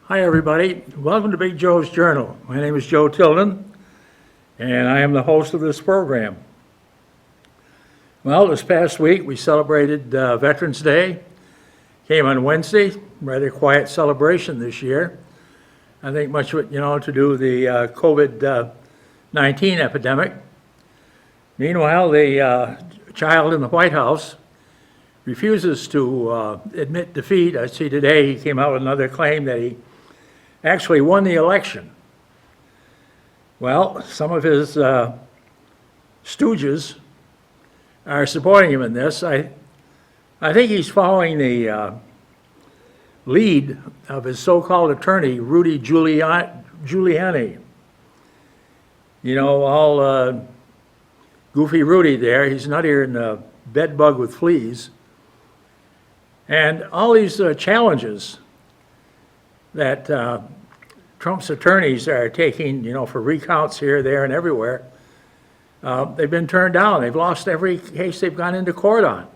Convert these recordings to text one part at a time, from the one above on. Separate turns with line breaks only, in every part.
Hi, everybody. Welcome to Big Joe's Journal. My name is Joe Tilden, and I am the host of this program. Well, this past week we celebrated Veterans Day. Came on Wednesday, rather quiet celebration this year. I think much of it, to do with the COVID-19 epidemic. Meanwhile, the child in the White House refuses to admit defeat. I see today he came out with another claim that he actually won the election. Well, some of his stooges are supporting him in this. I think he's following the lead of his so-called attorney, Rudy Giuliani. All goofy Rudy there. He's nuttier than a bed bug with fleas. And all these challenges that Trump's attorneys are taking, for recounts here, there, and everywhere, they've been turned down. They've lost every case they've gone into court on.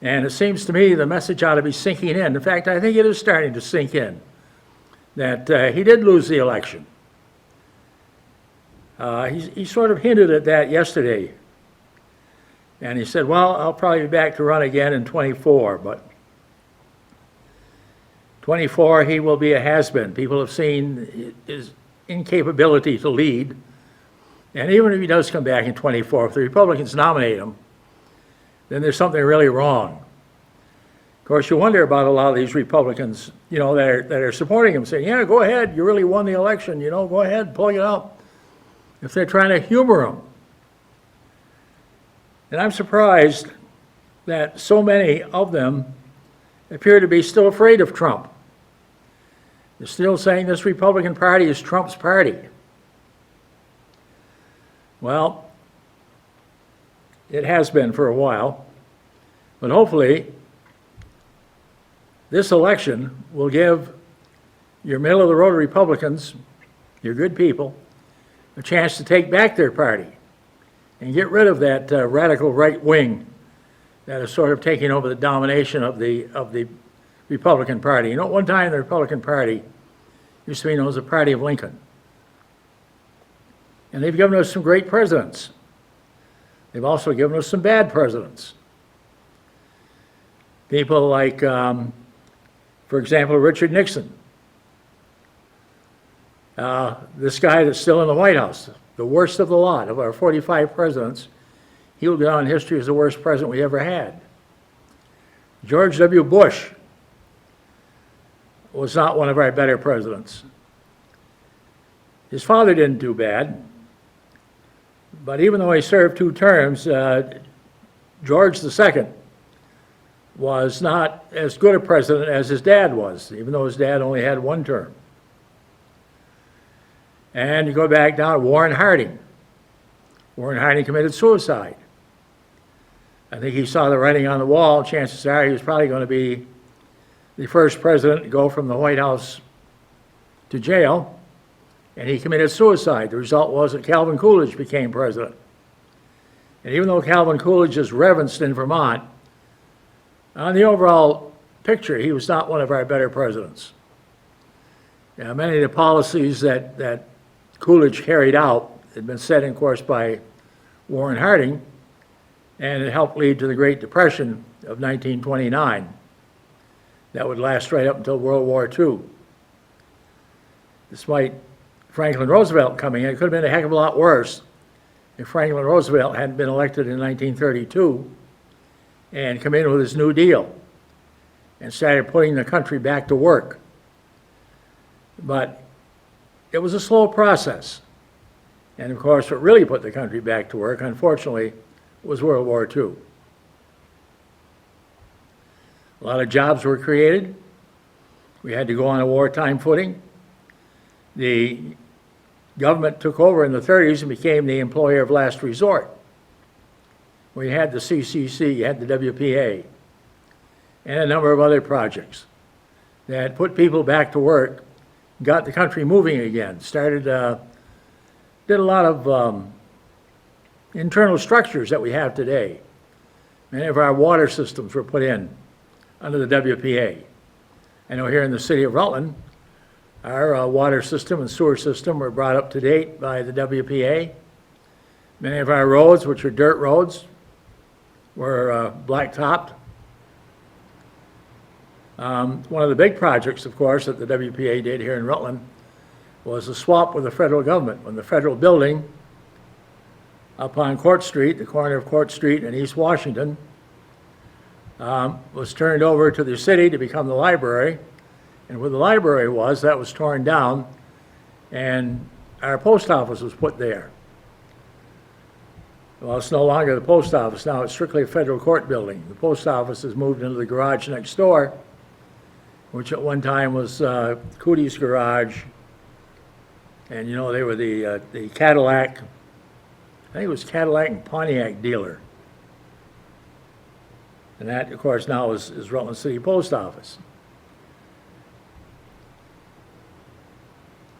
And it seems to me the message ought to be sinking in. In fact, I think it is starting to sink in that he did lose the election. He sort of hinted at that yesterday. And he said, well, I'll probably be back to run again in 24, but 24, he will be a has-been. People have seen his incapability to lead. And even if he does come back in 24, if the Republicans nominate him, then there's something really wrong. Of course, you wonder about a lot of these Republicans, that are supporting him, saying, yeah, go ahead, you really won the election, go ahead, pull it up. If they're trying to humor him. And I'm surprised that so many of them appear to be still afraid of Trump. They're still saying this Republican Party is Trump's party. Well, it has been for a while, but hopefully this election will give your middle-of-the-road Republicans, your good people, a chance to take back their party and get rid of that radical right wing that is sort of taking over the domination of the Republican Party. At one time the Republican Party used to be known as the Party of Lincoln. And they've given us some great presidents. They've also given us some bad presidents. People like, for example, Richard Nixon. This guy that's still in the White House, the worst of the lot of our 45 presidents, he will go down in history as the worst president we ever had. George W. Bush was not one of our better presidents. His father didn't do bad, but even though he served 2 terms, George II was not as good a president as his dad was, even though his dad only had 1 term. And you go back down to Warren Harding. Warren Harding committed suicide. I think he saw the writing on the wall. Chances are he was probably going to be the first president to go from the White House to jail, and he committed suicide. The result was that Calvin Coolidge became president. And even though Calvin Coolidge is reverenced in Vermont, on the overall picture, he was not one of our better presidents. Many of the policies that Coolidge carried out had been set in course by Warren Harding, and it helped lead to the Great Depression of 1929. That would last right up until World War II. Despite Franklin Roosevelt coming in, it could have been a heck of a lot worse if Franklin Roosevelt hadn't been elected in 1932 and come in with his New Deal and started putting the country back to work. But it was a slow process. And of course, what really put the country back to work, unfortunately, was World War II. A lot of jobs were created. We had to go on a wartime footing. The government took over in the 30s and became the employer of last resort. We had the CCC, you had the WPA, and a number of other projects that put people back to work, got the country moving again, did a lot of internal structures that we have today. Many of our water systems were put in under the WPA. I know here in the city of Rutland, Our water system and sewer system were brought up to date by the WPA. Many of our roads, which are dirt roads, were blacktopped. One of the big projects, of course, that the WPA did here in Rutland was a swap with the federal government. When the federal building up on Court Street, the corner of Court Street and East Washington, was turned over to the city to become the library. And where the library was, that was torn down, and our post office was put there. Well, it's no longer the post office now, it's strictly a federal court building. The post office has moved into the garage next door, which at one time was Cootie's Garage. And you know, they were the Cadillac, I think it was Cadillac and Pontiac dealer. And that, of course, now is Rutland City Post Office.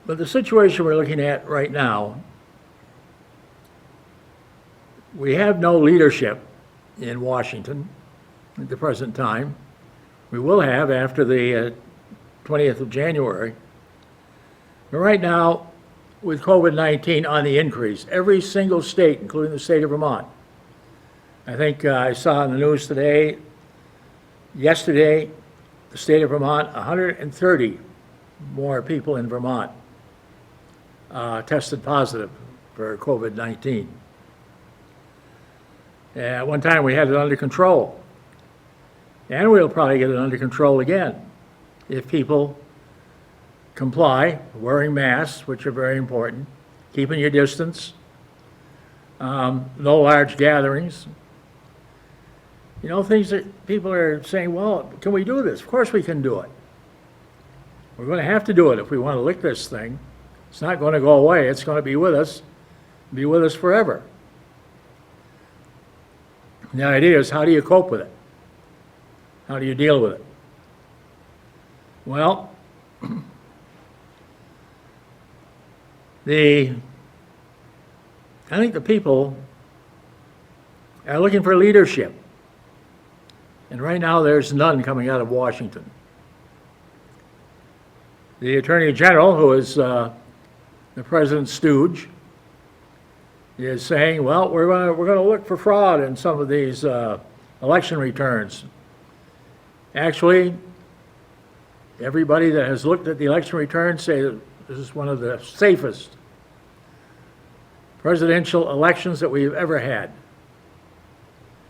But the situation we're looking at right now, we have no leadership in Washington at the present time. We will have after the 20th of January. But right now, with COVID-19 on the increase, every single state, including the state of Vermont, I think I saw in the news yesterday, the state of Vermont, 130 more people in Vermont tested positive for COVID-19. At one time we had it under control, and we'll probably get it under control again if people comply, wearing masks, which are very important, keeping your distance, no large gatherings. You know, things that people are saying, well, can we do this? Of course we can do it. We're going to have to do it if we want to lick this thing. It's not going to go away. It's going to be with us forever. And the idea is, how do you cope with it? How do you deal with it? Well, I think the people are looking for leadership. And right now there's none coming out of Washington. The Attorney General, who is the President's stooge, is saying, well, we're going to look for fraud in some of these election returns. Actually, everybody that has looked at the election returns say that this is one of the safest presidential elections that we've ever had.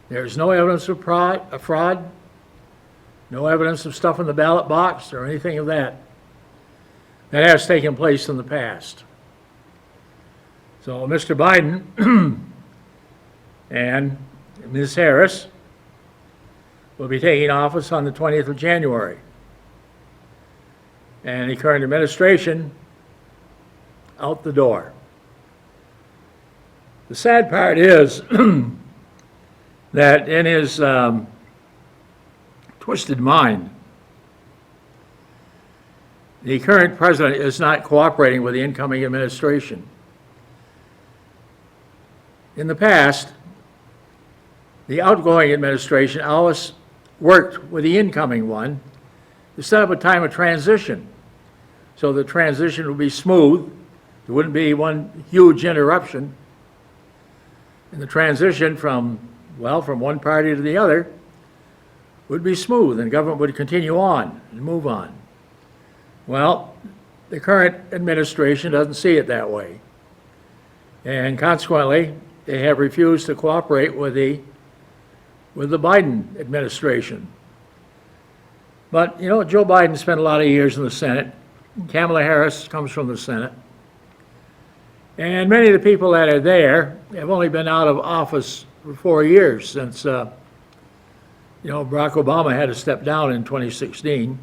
There's no evidence of fraud, no evidence of stuff in the ballot box or anything of that. That has taken place in the past. So Mr. Biden and Ms. Harris will be taking office on the 20th of January. And the current administration out the door. The sad part is that in his twisted mind, the current president is not cooperating with the incoming administration. In the past, the outgoing administration always worked with the incoming one to set up a time of transition, so the transition would be smooth. There wouldn't be one huge interruption. And the transition from one party to the other would be smooth, and government would continue on and move on. Well, the current administration doesn't see it that way. And consequently, they have refused to cooperate with the Biden administration. But, you know, Joe Biden spent a lot of years in the Senate. Kamala Harris comes from the Senate. And many of the people that are there have only been out of office for 4 years since, Barack Obama had to step down in 2016.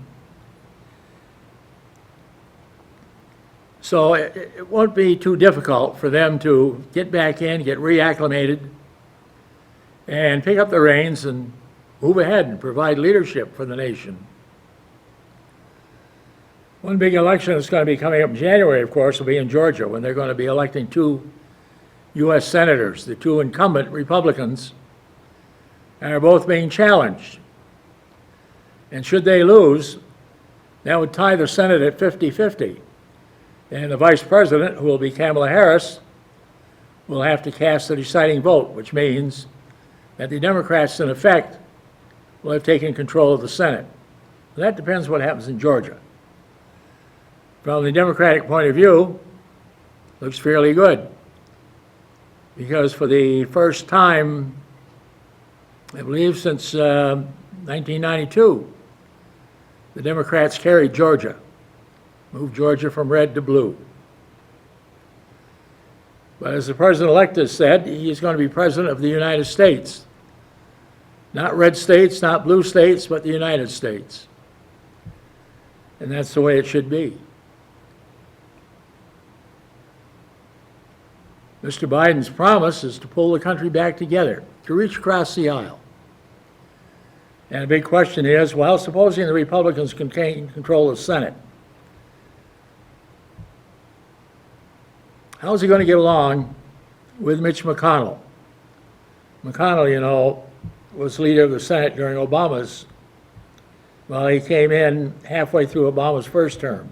So it won't be too difficult for them to get back in, get reacclimated, and pick up the reins and move ahead and provide leadership for the nation. One big election that's going to be coming up in January, of course, will be in Georgia, when they're going to be electing 2 U.S. senators. The 2 incumbent Republicans are both being challenged. And should they lose, That would tie the Senate at 50-50. And the vice president, who will be Kamala Harris, will have to cast the deciding vote, which means that the Democrats, in effect, will have taken control of the Senate. That depends what happens in Georgia. From the Democratic point of view, looks fairly good. Because for the first time, I believe since 1992, the Democrats carried Georgia, moved Georgia from red to blue. But as the president-elect has said, he is going to be president of the United States. Not red states, not blue states, but the United States. And that's the way it should be. Mr. Biden's promise is to pull the country back together, to reach across the aisle. And the big question is, well, supposing the Republicans can control the Senate, how is he going to get along with Mitch McConnell? McConnell, you know, was leader of the Senate during Obama's, well, he came in halfway through Obama's first term.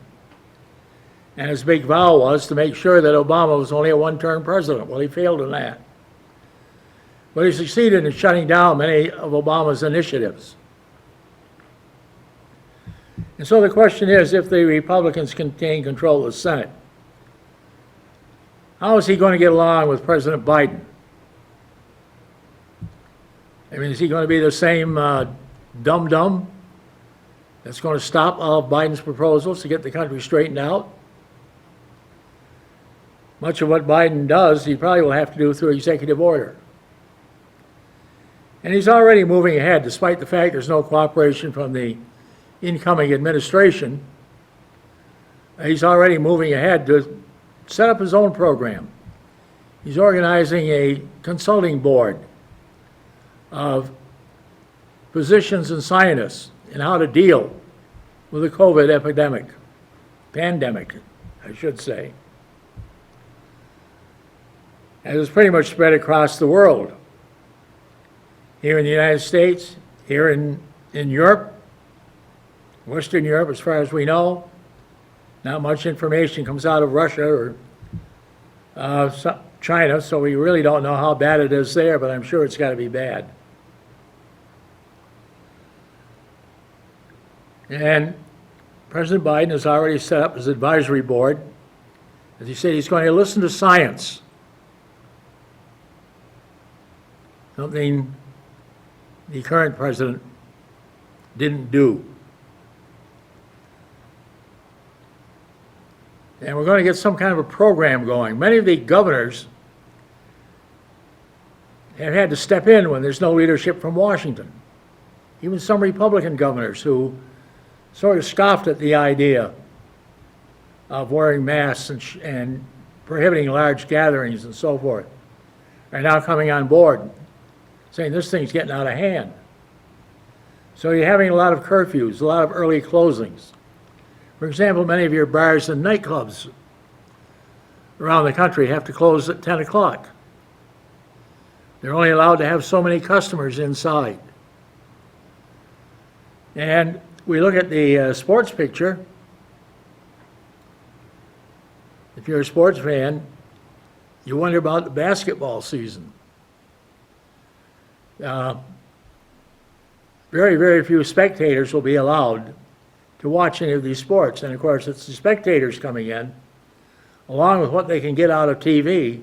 And his big vow was to make sure that Obama was only a one-term president. Well, he failed in that. But he succeeded in shutting down many of Obama's initiatives. And so the question is, if the Republicans can gain control of the Senate, how is he going to get along with President Biden? I mean, is he going to be the same dum-dum that's going to stop all of Biden's proposals to get the country straightened out? Much of what Biden does, he probably will have to do through executive order. And he's already moving ahead, despite the fact there's no cooperation from the incoming administration. He's already moving ahead to set up his own program. He's organizing a consulting board of physicians and scientists in how to deal with the COVID pandemic, I should say. And it's pretty much spread across the world. Here in the United States, here in Europe, Western Europe, as far as we know, not much information comes out of Russia or China, so we really don't know how bad it is there, but I'm sure it's got to be bad. And President Biden has already set up his advisory board. As he said, he's going to listen to science. Something the current president didn't do. And we're going to get some kind of a program going. Many of the governors have had to step in when there's no leadership from Washington. Even some Republican governors who sort of scoffed at the idea of wearing masks and prohibiting large gatherings and so forth are now coming on board, saying this thing's getting out of hand. So you're having a lot of curfews, a lot of early closings. For example, many of your bars and nightclubs around the country have to close at 10 o'clock. They're only allowed to have so many customers inside. And we look at the sports picture. If you're a sports fan, you wonder about the basketball season. Very, very few spectators will be allowed to watch any of these sports. And of course, it's the spectators coming in, along with what they can get out of TV,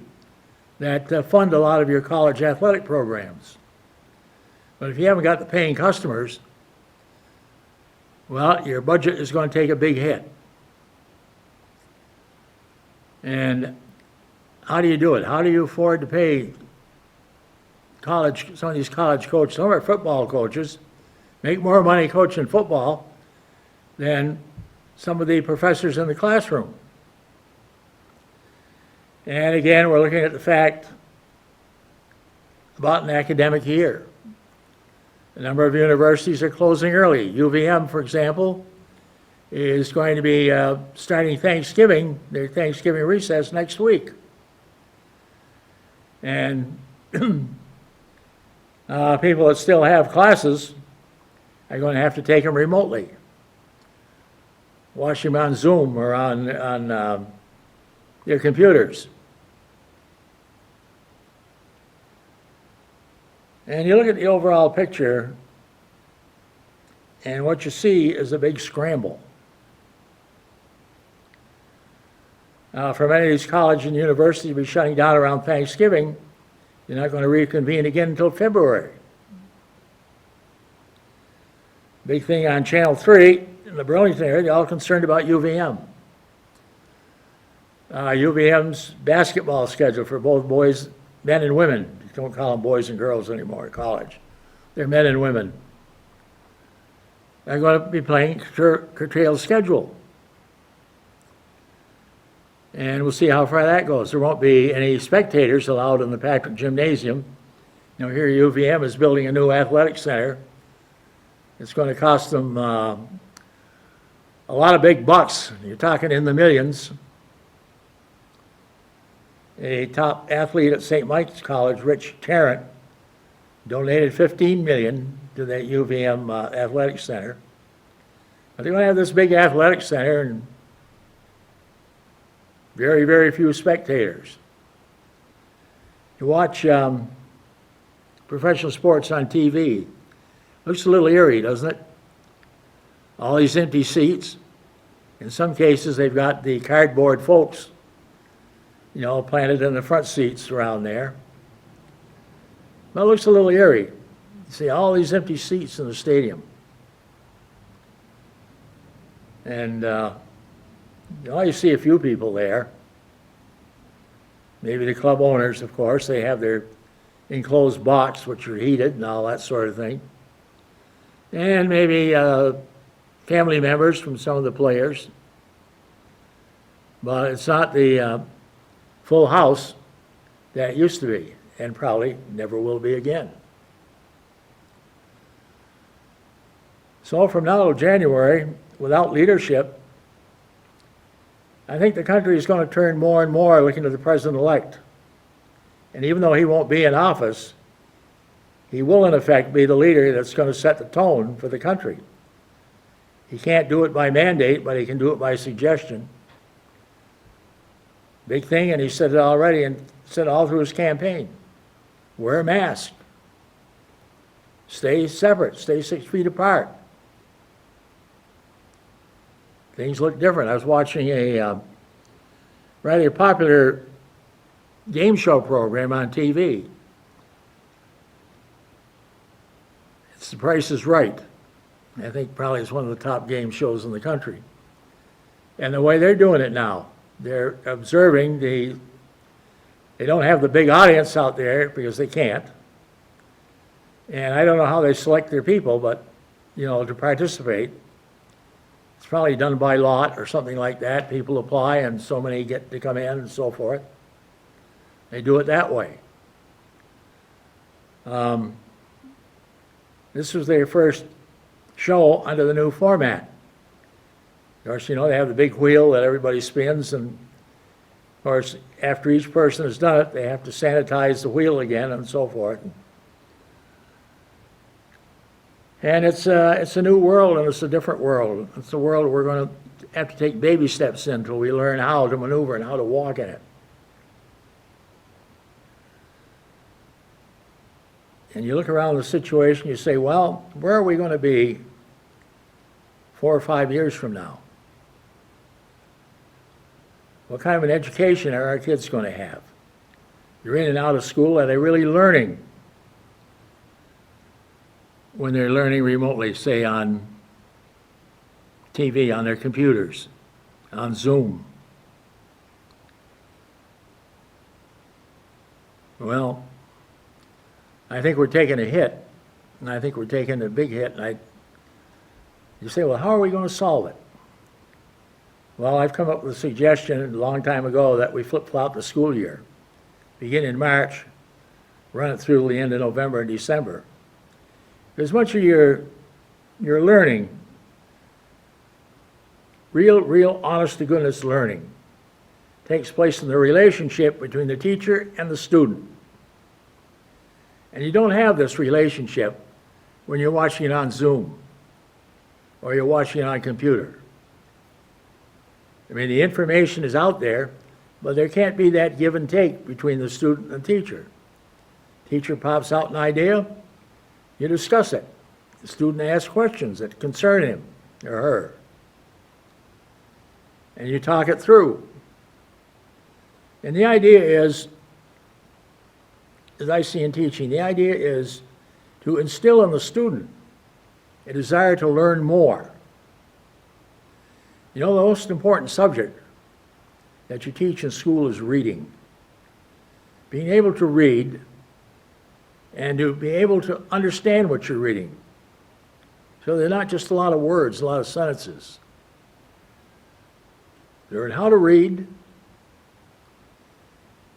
that fund a lot of your college athletic programs. But if you haven't got the paying customers, well, your budget is going to take a big hit. And how do you do it? How do you afford to pay some of these college coaches? Some of our football coaches make more money coaching football than some of the professors in the classroom. And again, we're looking at the fact about an academic year. A number of universities are closing early. UVM, for example, is going to be starting Thanksgiving, their Thanksgiving recess next week. And people that still have classes are going to have to take them remotely. watch them on Zoom or on their computers. And you look at the overall picture, and what you see is a big scramble. For many of these colleges and universities to be shutting down around Thanksgiving, you're not going to reconvene again until February. Big thing on Channel 3 in the Burlington area, they're all concerned about UVM. UVM's basketball schedule for both boys, men and women. You don't call them boys and girls anymore at college. They're men and women. They're going to be playing curtailed schedule. And we'll see how far that goes. There won't be any spectators allowed in the Patrick Gymnasium. You know, here UVM is building a new athletic center. It's going to cost them a lot of big bucks. You're talking in the millions. A top athlete at St. Mike's College, Rich Tarrant, donated $15 million to that UVM athletic center. But they're going to have this big athletic center and very, very few spectators. You watch professional sports on TV. Looks a little eerie, doesn't it? All these empty seats. In some cases, they've got the cardboard folks, you know, planted in the front seats around there. Well, it looks a little eerie. You see all these empty seats in the stadium. And you see a few people there. Maybe the club owners, of course, they have their enclosed box, which are heated and all that sort of thing. And maybe family members from some of the players. But it's not the full house that it used to be, and probably never will be again. So from now to January, without leadership, I think the country is going to turn more and more looking to the president-elect. And even though he won't be in office, he will in effect be the leader that's going to set the tone for the country. He can't do it by mandate, but he can do it by suggestion. Big thing, and he said it already and said all through his campaign. Wear a mask. Stay separate. Stay 6 feet apart. Things look different. I was watching a rather popular game show program on TV. It's The Price is Right. I think probably it's one of the top game shows in the country. And the way they're doing it now, they're observing they don't have the big audience out there because they can't. And I don't know how they select their people, but, you know, to participate, it's probably done by lot or something like that. People apply and so many get to come in and so forth. They do it that way. This was their first show under the new format. Of course, you know, they have the big wheel that everybody spins, and of course, after each person has done it, they have to sanitize the wheel again and so forth. And it's a new world, and it's a different world. It's a world we're going to have to take baby steps in until we learn how to maneuver and how to walk in it. And you look around the situation, you say, well, where are we going to be 4 or 5 years from now? What kind of an education are our kids going to have? You're in and out of school. Are they really learning when they're learning remotely, say on TV, on their computers, on Zoom? Well, I think we're taking a hit, and I think we're taking a big hit, and you say, well, how are we going to solve it? Well, I've come up with a suggestion a long time ago that we flip-flop the school year. Begin in March, run it through the end of November and December. Because much of your learning, real honest-to-goodness learning, takes place in the relationship between the teacher and the student. And you don't have this relationship when you're watching it on Zoom or you're watching it on a computer. I mean, the information is out there, but there can't be that give and take between the student and the teacher. Teacher pops out an idea, you discuss it. The student asks questions that concern him or her. And you talk it through. And the idea is, as I see in teaching, the idea is to instill in the student a desire to learn more. You know, the most important subject that you teach in school is reading. Being able to read and to be able to understand what you're reading. So they're not just a lot of words, a lot of sentences. Learn how to read,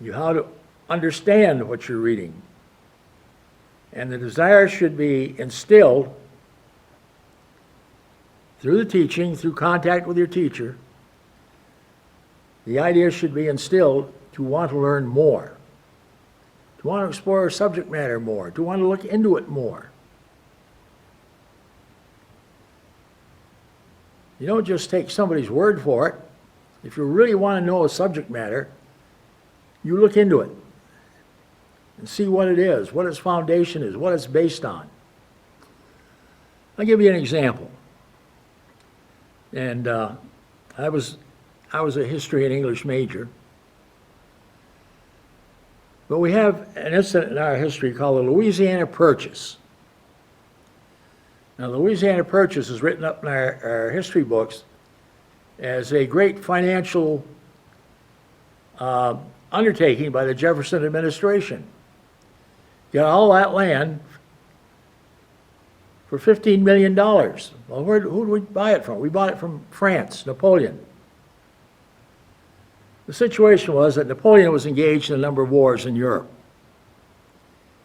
you how to understand what you're reading. And the desire should be instilled through the teaching, through contact with your teacher. The idea should be instilled to want to learn more, to want to explore subject matter more, to want to look into it more. You don't just take somebody's word for it. If you really want to know a subject matter, you look into it and see what it is, what its foundation is, what it's based on. I'll give you an example. And I was a history and English major. But we have an incident in our history called the Louisiana Purchase. Now, the Louisiana Purchase is written up in our history books as a great financial undertaking by the Jefferson administration. Got all that land for $15 million. Well, who did we buy it from? We bought it from France, Napoleon. The situation was that Napoleon was engaged in a number of wars in Europe.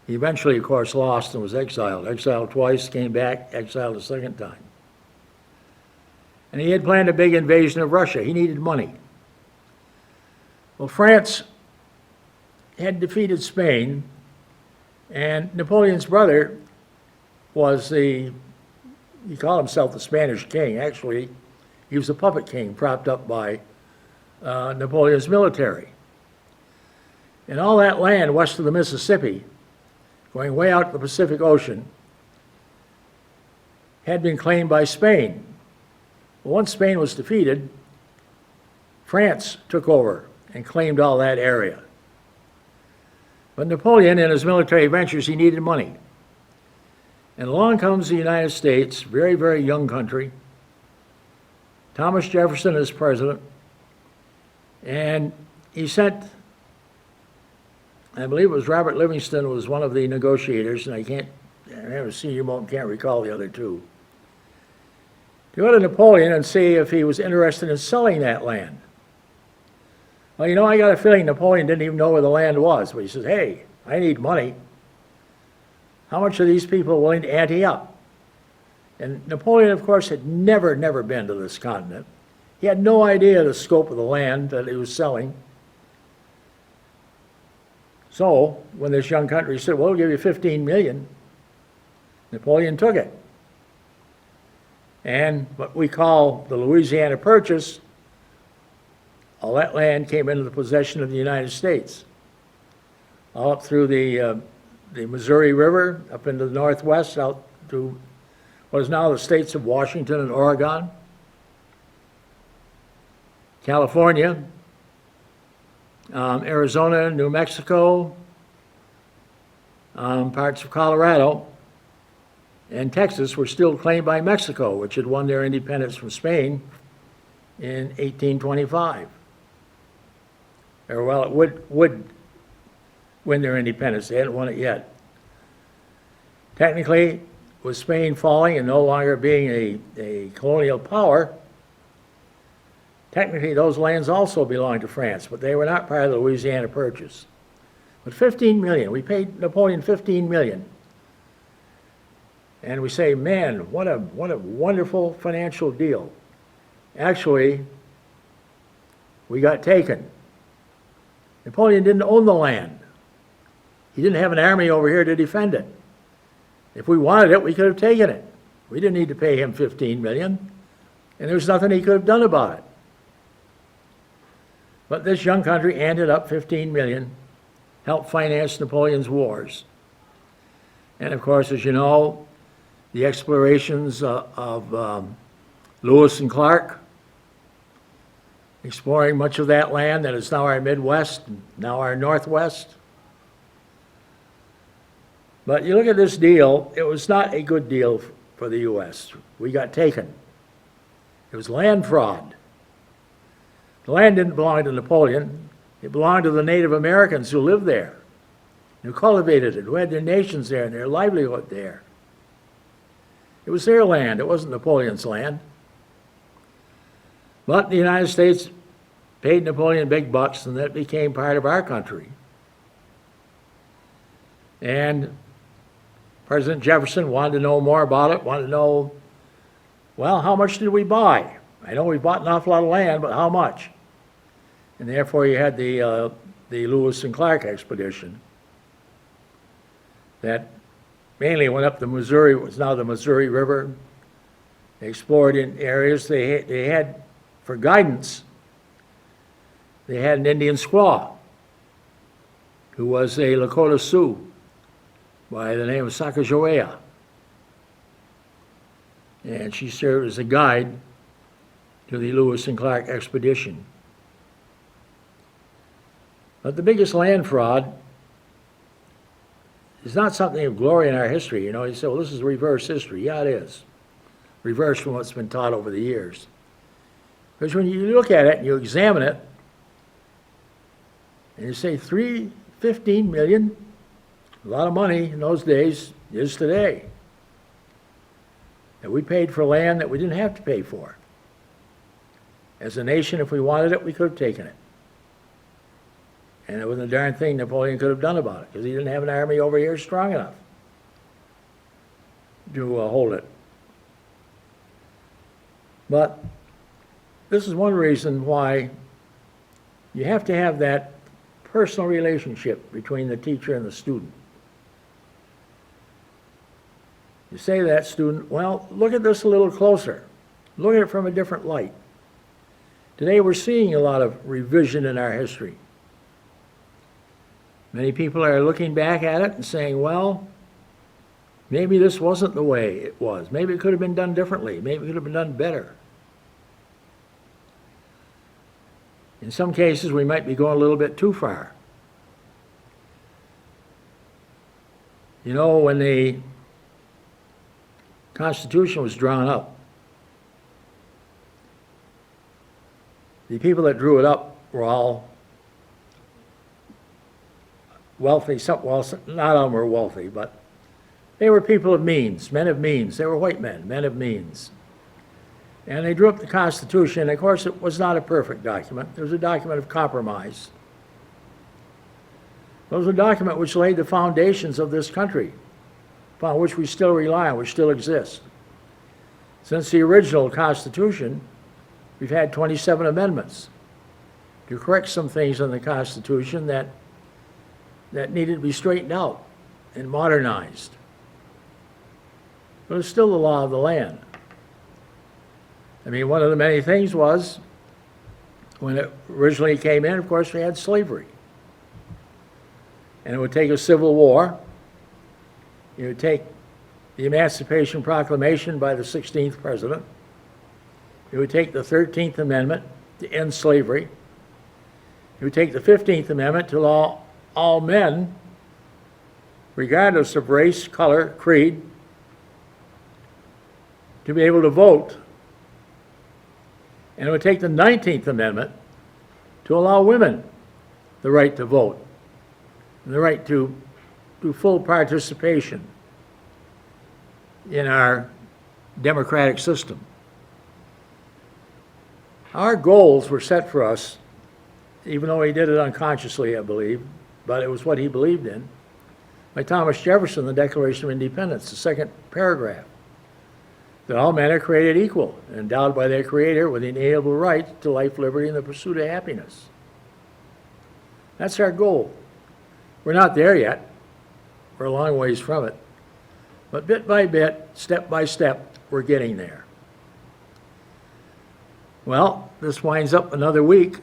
He eventually, of course, lost and was exiled. Exiled twice, came back, exiled a second time. And he had planned a big invasion of Russia. He needed money. Well, France had defeated Spain, and Napoleon's brother was he called himself the Spanish king. Actually, he was a puppet king propped up by Napoleon's military. And all that land west of the Mississippi, going way out to the Pacific Ocean, had been claimed by Spain. Well, once Spain was defeated, France took over and claimed all that area. But Napoleon, in his military ventures, he needed money. And along comes the United States, very, very young country. Thomas Jefferson is president. And he sent, I believe it was Robert Livingston was one of the negotiators, and I have a senior moment, can't recall the other two, to go to Napoleon and see if he was interested in selling that land. Well, you know, I got a feeling Napoleon didn't even know where the land was, but he says, hey, I need money. How much are these people willing to ante up? And Napoleon, of course, had never been to this continent. He had no idea the scope of the land that he was selling. So, when this young country said, well, we'll give you $15 million, Napoleon took it. And what we call the Louisiana Purchase, all that land came into the possession of the United States. All up through the Missouri River, up into the northwest, out to what is now the states of Washington and Oregon, California, Arizona, New Mexico, parts of Colorado, and Texas were still claimed by Mexico, which had won their independence from Spain in 1825. Or, well, it would win their independence. They hadn't won it yet. Technically, with Spain falling and no longer being a colonial power, technically those lands also belonged to France, but they were not part of the Louisiana Purchase. But $15 million, we paid Napoleon $15 million. And we say, man, what a wonderful financial deal. Actually, we got taken. Napoleon didn't own the land. He didn't have an army over here to defend it. If we wanted it, we could have taken it. We didn't need to pay him $15 million, and there was nothing he could have done about it. But this young country ended up 15 million, helped finance Napoleon's wars. And of course, as you know, the explorations of Lewis and Clark, exploring much of that land that is now our Midwest, now our Northwest. But you look at this deal, it was not a good deal for the U.S. We got taken. It was land fraud. The land didn't belong to Napoleon. It belonged to the Native Americans who lived there, who cultivated it, who had their nations there and their livelihood there. It was their land. It wasn't Napoleon's land. But the United States paid Napoleon big bucks, and that became part of our country. And President Jefferson wanted to know more about it, wanted to know, well, how much did we buy? I know we bought an awful lot of land, but how much? And therefore you had the Lewis and Clark expedition that mainly went up the Missouri, what's now the Missouri River. They explored in areas they had for guidance. They had an Indian squaw who was a Lakota Sioux by the name of Sacagawea. And she served as a guide to the Lewis and Clark expedition. But the biggest land fraud is not something of glory in our history. You know, you say, well, this is reverse history. Yeah, it is. Reverse from what's been taught over the years. Because when you look at it and you examine it, and you say 15 million, a lot of money in those days is today. And we paid for land that we didn't have to pay for. As a nation, if we wanted it, we could have taken it. And it wasn't a darn thing Napoleon could have done about it, because he didn't have an army over here strong enough to hold it. But this is one reason why you have to have that personal relationship between the teacher and the student. You say to that student, well, look at this a little closer. Look at it from a different light. Today we're seeing a lot of revision in our history. Many people are looking back at it and saying, well, maybe this wasn't the way it was. Maybe it could have been done differently. Maybe it could have been done better. In some cases, we might be going a little bit too far. You know, when the Constitution was drawn up, the people that drew it up were all wealthy. Well, not all of them were wealthy, but they were people of means, men of means. They were white men, men of means. And they drew up the Constitution. Of course, it was not a perfect document. It was a document of compromise. It was a document which laid the foundations of this country, upon which we still rely on, which still exists. Since the original Constitution, we've had 27 amendments to correct some things in the Constitution that needed to be straightened out and modernized. But it's still the law of the land. I mean, one of the many things was, when it originally came in, of course, we had slavery. And it would take a civil war. It would take the Emancipation Proclamation by the 16th president. It would take the 13th Amendment to end slavery. It would take the 15th Amendment to allow all men, regardless of race, color, creed, to be able to vote. And it would take the 19th Amendment to allow women the right to vote, and the right to full participation in our democratic system. Our goals were set for us, even though he did it unconsciously, I believe, but it was what he believed in, by Thomas Jefferson, the Declaration of Independence, the second paragraph, that all men are created equal, and endowed by their Creator with the inalienable right to life, liberty, and the pursuit of happiness. That's our goal. We're not there yet. We're a long ways from it. But bit by bit, step by step, we're getting there. Well, this winds up another week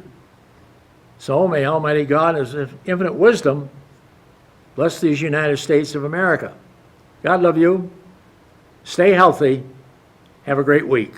So may Almighty God, in His infinite wisdom, bless these United States of America. God love you. Stay healthy. Have a great week.